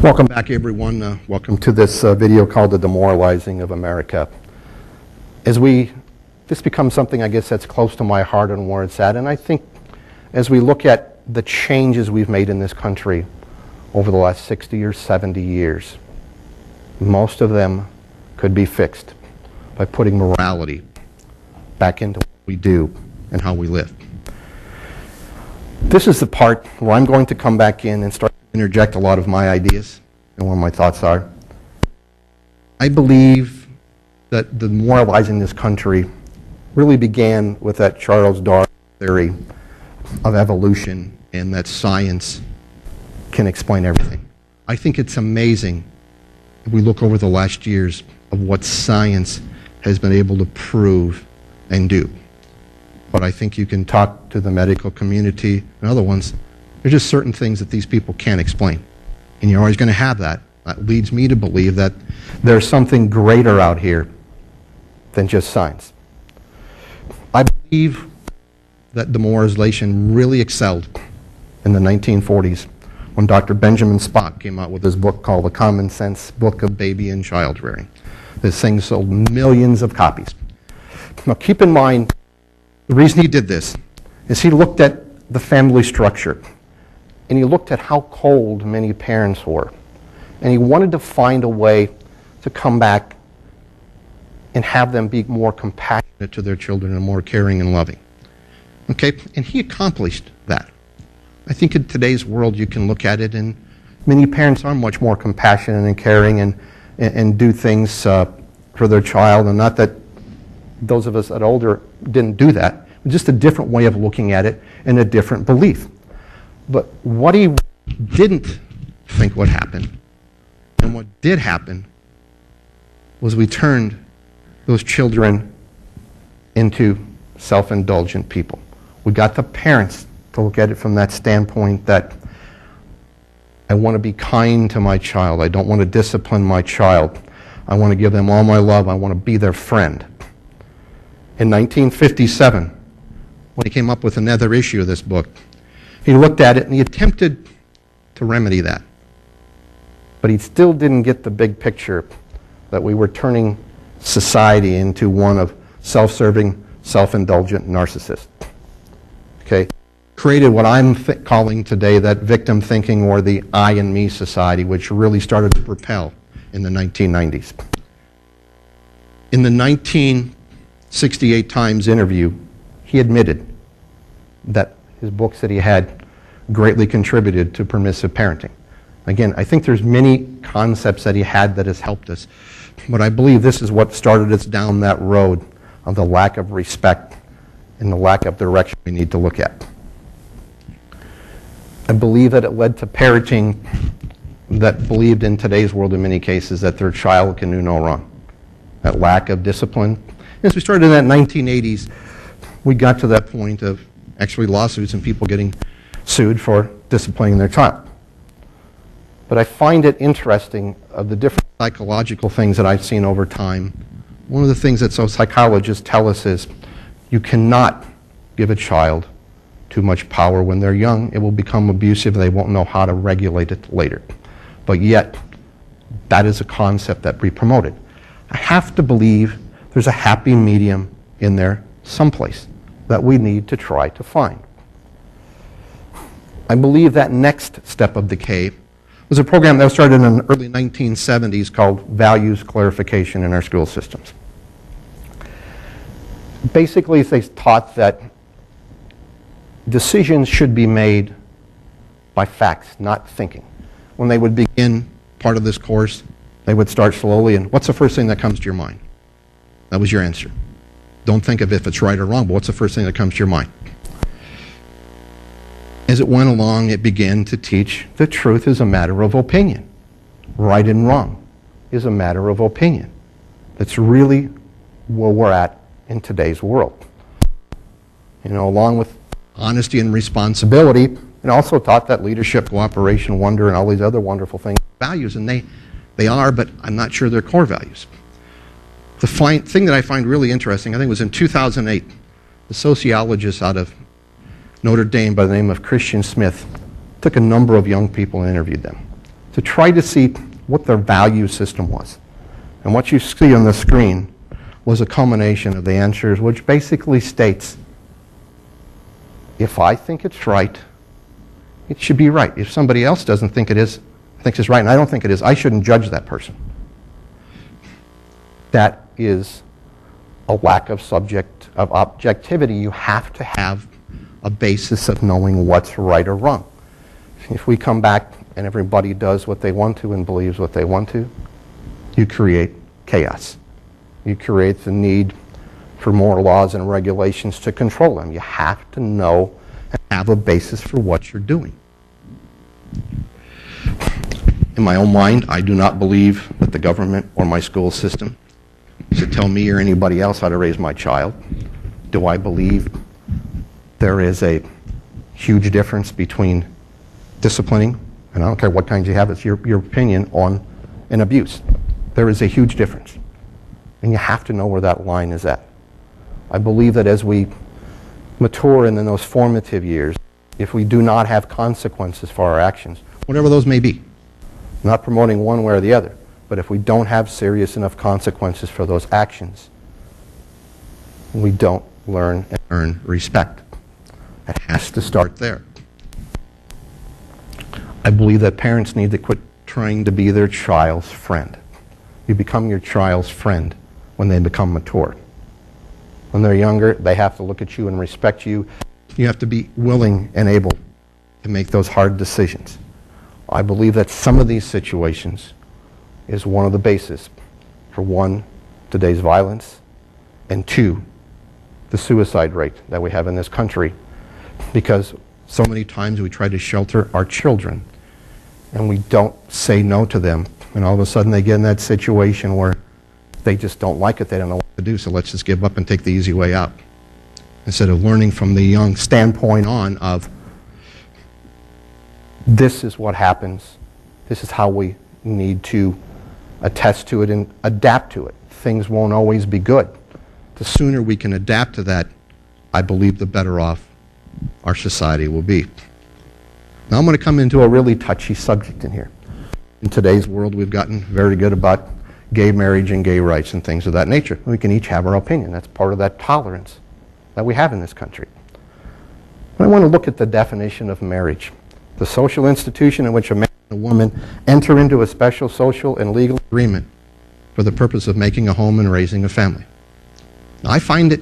Welcome back, everyone. Welcome to this video called The Demoralizing of America. This becomes something, I guess, that's close to my heart and where it's at. And I think as we look at the changes we've made in this country over the last 60 or 70 years, most of them could be fixed by putting morality back into what we do and how we live. This is the part where I'm going to come back in and start to interject a lot of my ideas and what my thoughts are. I believe that the demoralizing this country really began with that Charles Darwin theory of evolution and that science can explain everything. I think it's amazing if we look over the last years of what science has been able to prove and do. But I think you can talk to the medical community and other ones. There's just certain things that these people can't explain. And you're always going to have that. That leads me to believe that there's something greater out here than just science. I believe that demoralization really excelled in the 1940s when Dr. Benjamin Spock came out with his book called The Common Sense Book of Baby and Child Rearing. This thing sold millions of copies. Now keep in mind, the reason he did this is he looked at the family structure and he looked at how cold many parents were. And he wanted to find a way to come back and have them be more compassionate to their children and more caring and loving. Okay? And he accomplished that. I think in today's world you can look at it and many parents are much more compassionate and caring and do things for their child, and not that those of us that are older didn't do that. Just a different way of looking at it and a different belief. But what he didn't think would happen, and what did happen, was we turned those children into self-indulgent people. We got the parents to look at it from that standpoint that I want to be kind to my child. I don't want to discipline my child. I want to give them all my love. I want to be their friend. In 1957, when he came up with another issue of this book, he looked at it and he attempted to remedy that. But he still didn't get the big picture that we were turning society into one of self-serving, self-indulgent narcissists. Okay? Created what I'm calling today that victim thinking, or the I and me society, which really started to propel in the 1990s. In the 1968 Times interview, he admitted that his books that he had greatly contributed to permissive parenting. Again, I think there's many concepts that he had that has helped us, but I believe this is what started us down that road of the lack of respect and the lack of direction we need to look at. I believe that it led to parenting that believed in today's world in many cases that their child can do no wrong. That lack of discipline. As we started in that 1980s, we got to that point of actually lawsuits and people getting sued for disciplining their child. But I find it interesting of the different psychological things that I've seen over time. One of the things that psychologists tell us is you cannot give a child too much power when they're young. It will become abusive. They won't know how to regulate it later. But yet, that is a concept that we promoted. I have to believe there's a happy medium in there someplace that we need to try to find. I believe that next step of decay was a program that was started in the early 1970s called Values Clarification in our school systems. Basically, they taught that decisions should be made by facts, not thinking. When they would begin part of this course, they would start slowly, and what's the first thing that comes to your mind? That was your answer. Don't think of if it's right or wrong, but what's the first thing that comes to your mind? As it went along, it began to teach the truth is a matter of opinion. Right and wrong is a matter of opinion. That's really where we're at in today's world. You know, along with honesty and responsibility, and also taught that leadership, cooperation, wonder, and all these other wonderful things, values, and they are, but I'm not sure they're core values. The thing that I find really interesting, I think it was in 2008, the sociologist out of Notre Dame by the name of Christian Smith took a number of young people and interviewed them. to try to see what their value system was. And what you see on the screen was a culmination of the answers, which basically states, if I think it's right, it should be right. If somebody else doesn't think it is, thinks it's right, and I don't think it is, I shouldn't judge that person. That is a lack of objectivity. You have to have a basis of knowing what's right or wrong. If we come back and everybody does what they want to and believes what they want to, you create chaos. You create the need for more laws and regulations to control them. You have to know and have a basis for what you're doing. In my own mind, I do not believe that the government or my school system should tell me or anybody else how to raise my child. Do I believe there is a huge difference between disciplining, and I don't care what kinds you have, it's your opinion on an abuse. There is a huge difference. And you have to know where that line is at. I believe that as we mature and in those formative years, if we do not have consequences for our actions, whatever those may be, not promoting one way or the other, but if we don't have serious enough consequences for those actions, we don't learn and earn respect. It has to start there. I believe that parents need to quit trying to be their child's friend. You become your child's friend when they become mature. When they're younger, they have to look at you and respect you. You have to be willing and able to make those hard decisions. I believe that some of these situations is one of the bases for, one, today's violence, and two, the suicide rate that we have in this country, because so many times we try to shelter our children and we don't say no to them, and all of a sudden they get in that situation where they just don't like it, they don't know what to do, so let's just give up and take the easy way out. Instead of learning from the young standpoint on of, this is what happens, this is how we need to attest to it and adapt to it. Things won't always be good. The sooner we can adapt to that, I believe the better off our society will be. Now I'm going to come into a really touchy subject in here. In today's world, we've gotten very good about gay marriage and gay rights and things of that nature. We can each have our opinion. That's part of that tolerance that we have in this country. But I want to look at the definition of marriage. The social institution in which a man and a woman enter into a special social and legal agreement for the purpose of making a home and raising a family. Now, I find it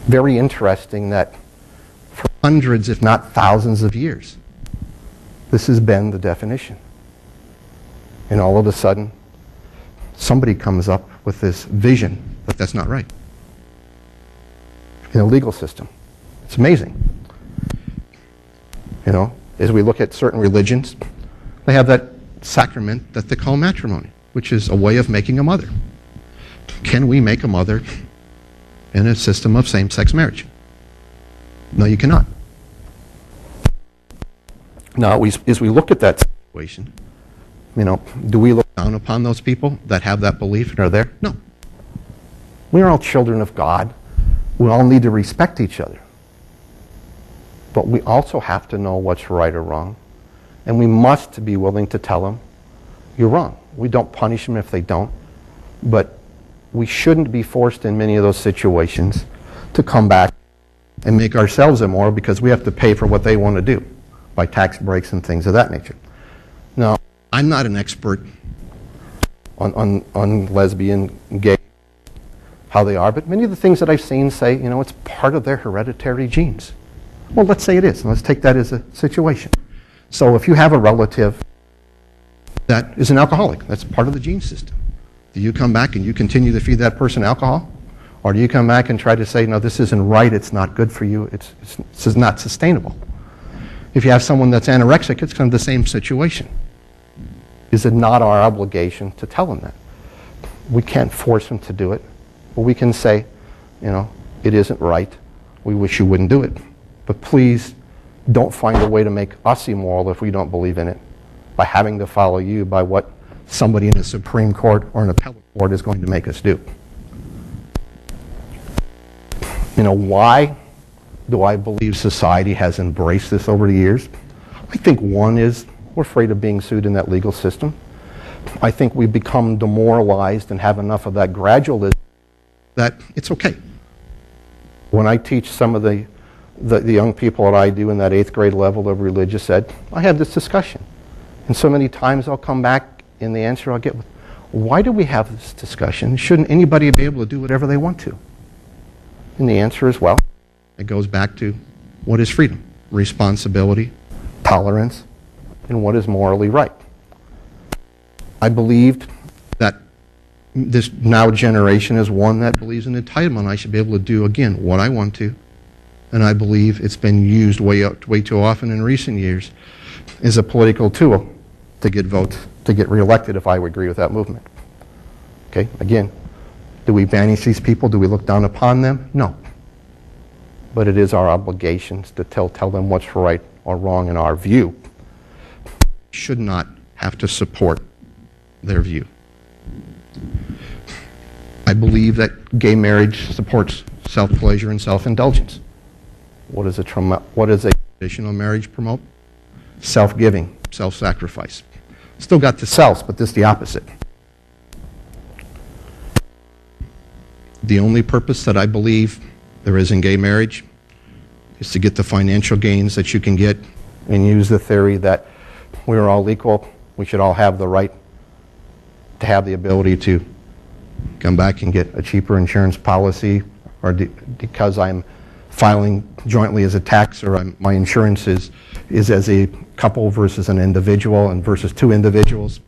very interesting that for hundreds, if not thousands of years, this has been the definition. And all of a sudden, somebody comes up with this vision that that's not right in a legal system. It's amazing. You know, as we look at certain religions, they have that sacrament that they call matrimony, which is a way of making a mother. Can we make a mother in a system of same-sex marriage? No, you cannot. Now, as we look at that situation, you know, do we look down upon those people that have that belief and are there? No. We are all children of God. We all need to respect each other. But we also have to know what's right or wrong. And we must be willing to tell them, you're wrong. We don't punish them if they don't. But we shouldn't be forced in many of those situations to come back and make ourselves immoral because we have to pay for what they want to do by tax breaks and things of that nature. Now, I'm not an expert on lesbian, gay, how they are, but many of the things that I've seen say, you know, it's part of their hereditary genes. Well, let's say it is. Let's take that as a situation. So if you have a relative that is an alcoholic, that's part of the gene system. Do you come back and you continue to feed that person alcohol? Or do you come back and try to say, no, this isn't right, it's not good for you, it's not sustainable? If you have someone that's anorexic, it's kind of the same situation. Is it not our obligation to tell them that? We can't force them to do it, but we can say, you know, it isn't right, we wish you wouldn't do it. But please don't find a way to make us immoral if we don't believe in it by having to follow you by what somebody in a Supreme Court or an appellate court is going to make us do. You know, why do I believe society has embraced this over the years? I think one is We're afraid of being sued in that legal system. I think we become demoralized and have enough of that gradualism that it's okay. When I teach some of the young people that I do in that 8th grade level of religious ed, I have this discussion. And so many times I'll come back and the answer I'll get, why do we have this discussion? Shouldn't anybody be able to do whatever they want to? And the answer is, well, it goes back to what is freedom, responsibility, tolerance, and what is morally right. I believed that this now generation is one that believes in entitlement. I should be able to do, again, what I want to. And I believe it's been used way too often in recent years as a political tool to get votes, to get reelected, if I would agree with that movement. Okay, again, do we banish these people? Do we look down upon them? No. But it is our obligations to tell them what's right or wrong in our view. Should not have to support their view. I believe that gay marriage supports self-pleasure and self-indulgence. What does a traditional marriage promote? Self-giving, self-sacrifice. Still got the selves, but this is the opposite. The only purpose that I believe there is in gay marriage is to get the financial gains that you can get and use the theory that we're all equal, we should all have the right to have the ability to come back and get a cheaper insurance policy, or because I'm filing jointly as a tax, or my insurance is as a couple versus an individual and versus 2 individuals.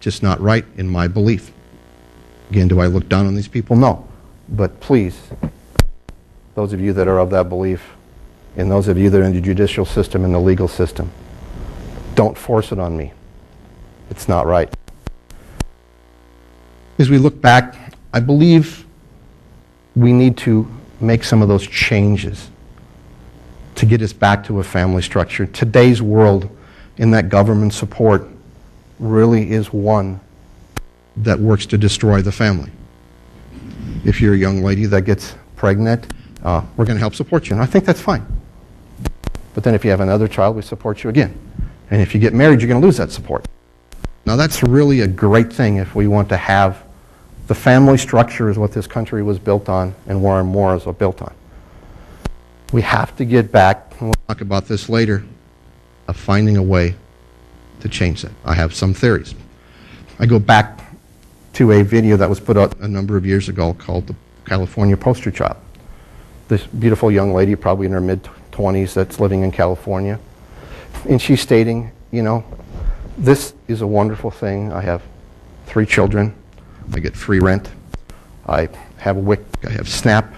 Just not right in my belief. Again, do I look down on these people? No. But please, those of you that are of that belief, and those of you that are in the judicial system and the legal system, don't force it on me. It's not right. As we look back, I believe we need to make some of those changes to get us back to a family structure. Today's world, in that government support, really is one that works to destroy the family. If you're a young lady that gets pregnant, we're going to help support you, and I think that's fine. But then if you have another child, we support you again. And if you get married, you're going to lose that support. Now that's really a great thing if we want to have the family structure is what this country was built on and where our morals are built on. We have to get back, and we'll talk about this later, of finding a way to change that. I have some theories. I go back to a video that was put out a number of years ago called The California Poster Child. This beautiful young lady, probably in her mid-20s, that's living in California. And she's stating, you know, this is a wonderful thing. I have 3 children. I get free rent. I have a WIC. I have SNAP.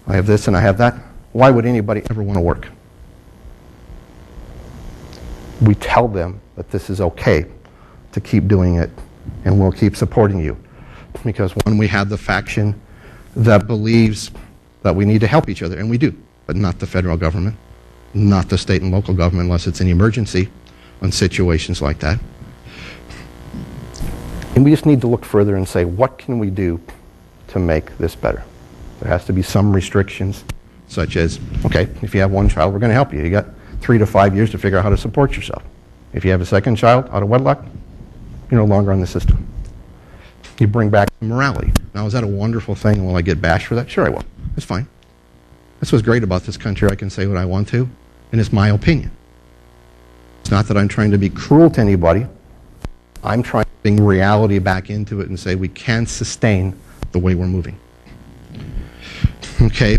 I have this and I have that. Why would anybody ever want to work? We tell them that this is okay to keep doing it, and we'll keep supporting you. Because when we have the faction that believes that we need to help each other, and we do, but not the federal government, not the state and local government unless it's an emergency on situations like that. And we just need to look further and say, what can we do to make this better? There has to be some restrictions, such as, okay, if you have 1 child, we're going to help you. You got 3 to 5 years to figure out how to support yourself. If you have a 2nd child out of wedlock, you're no longer on the system. You bring back morality. Now, is that a wonderful thing, and will I get bashed for that? Sure I will. That's fine. That's what's great about this country. I can say what I want to, and it's my opinion. It's not that I'm trying to be cruel to anybody. I'm trying to bring reality back into it and say we can't sustain the way we're moving. Okay.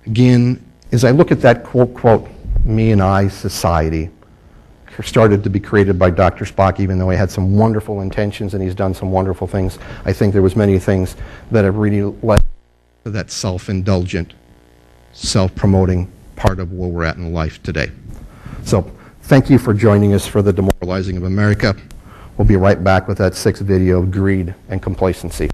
Again, as I look at that quote, me and I society, started to be created by Dr. Spock, even though he had some wonderful intentions and he's done some wonderful things. I think there was many things that have really led to that self-indulgent, self-promoting part of where we're at in life today. So thank you for joining us for the Demoralizing of America. We'll be right back with that 6th video of greed and complacency.